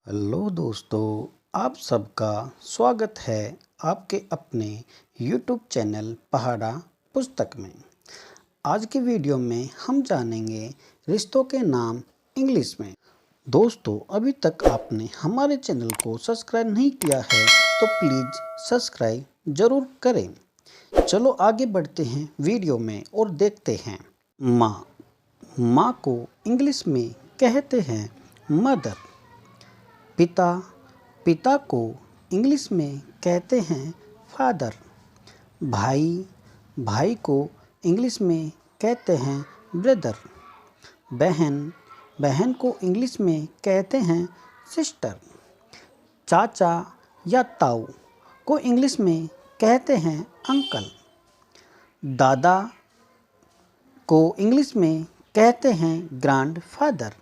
Hello दोस्तों, आप सबका स्वागत है आपके अपने YouTube चैनल पहाड़ा पुस्तक में। आज की वीडियो में हम जानेंगे रिश्तों के नाम इंग्लिश में। दोस्तों, अभी तक आपने हमारे चैनल को सब्सक्राइब नहीं किया है तो प्लीज़ सब्सक्राइब ज़रूर करें। चलो आगे बढ़ते हैं वीडियो में और देखते हैं। माँ को इंग्लिश में कहते हैं मदर। पिता को इंग्लिश में कहते हैं फादर। भाई को इंग्लिश में कहते हैं ब्रदर। बहन को इंग्लिश में कहते हैं सिस्टर। चाचा या ताऊ को इंग्लिश में कहते हैं अंकल। दादा को इंग्लिश में कहते हैं ग्रैंडफादर।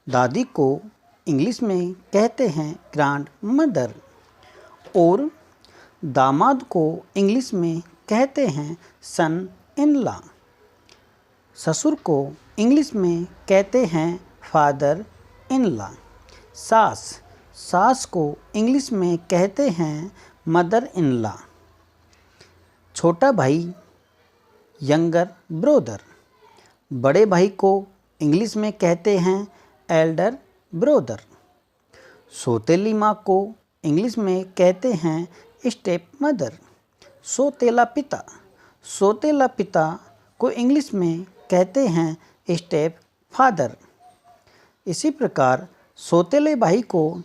दादी को इंग्लिश में कहते हैं ग्रैंड मदर। और दामाद को इंग्लिश में कहते हैं सन इन लॉ। ससुर को इंग्लिश में कहते हैं फादर इन लॉ। सास को इंग्लिश में कहते हैं मदर इन लॉ। छोटा भाई यंगर ब्रदर। बड़े भाई को इंग्लिश में कहते हैं एल्डर ब्रदर। सौतेली माँ को इंग्लिश में कहते हैं स्टेप मदर। सौतेला पिता को इंग्लिश में कहते हैं स्टेप फादर। इसी प्रकार सौतेले भाई को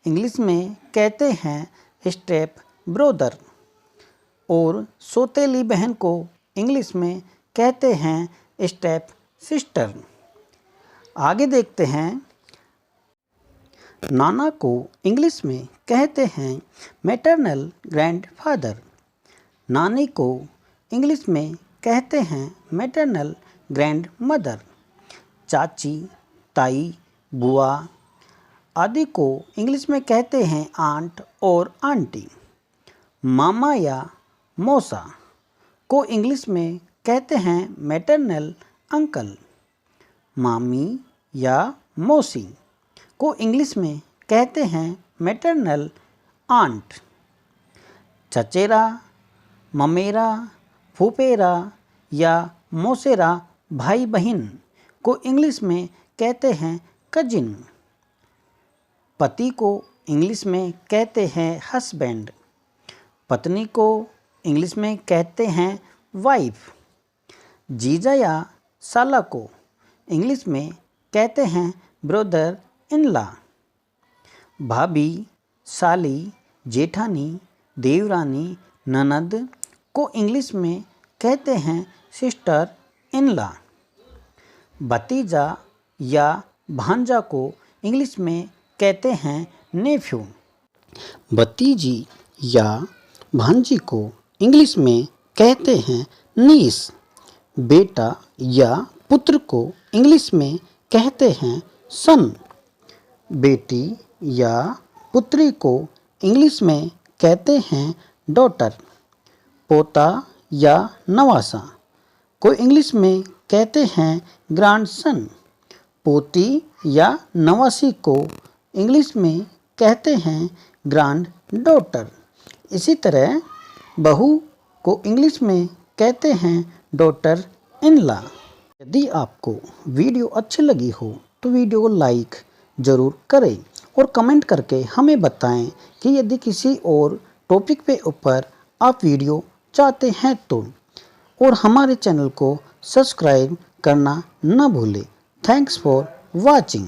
इंग्लिश में कहते हैं स्टेप ब्रदर और सौतेली बहन को इंग्लिश में कहते हैं स्टेप सिस्टर। आगे देखते हैं। नाना को इंग्लिश में कहते हैं मैटरनल ग्रैंडफादर। नानी को इंग्लिश में कहते हैं मैटरनल ग्रैंडमदर। चाची, ताई, बुआ आदि को इंग्लिश में कहते हैं आंट और आंटी। मामा या मौसा को इंग्लिश में कहते हैं मैटरनल अंकल। मामी या मौसी को इंग्लिश में कहते हैं मैटरनल आंट। चचेरा, ममेरा, फूफेरा या मौसेरा भाई बहन को इंग्लिश में कहते हैं कजिन। पति को इंग्लिश में कहते हैं हस्बैंड। पत्नी को इंग्लिश में कहते हैं वाइफ। जीजा या साला को इंग्लिश में कहते हैं ब्रदर इन लॉ। भाभी, साली, जेठानी, देवरानी, ननद को इंग्लिश में कहते हैं सिस्टर इन लॉ। भतीजा या भांजा को इंग्लिश में कहते हैं नेफ्यू। भतीजी या भांजी को इंग्लिश में कहते हैं नीस। बेटा या पुत्र को इंग्लिश में कहते हैं सन। बेटी या पुत्री को इंग्लिश में कहते हैं डॉटर। पोता या नवासा को इंग्लिश में कहते हैं ग्रैंडसन। पोती या नवासी को इंग्लिश में कहते हैं ग्रैंड डॉटर। इसी तरह बहू को इंग्लिश में कहते हैं डॉटर इन लॉ। यदि आपको वीडियो अच्छी लगी हो तो वीडियो को लाइक ज़रूर करें और कमेंट करके हमें बताएं कि यदि किसी और टॉपिक पे ऊपर आप वीडियो चाहते हैं तो। और हमारे चैनल को सब्सक्राइब करना न भूलें। Thanks for watching.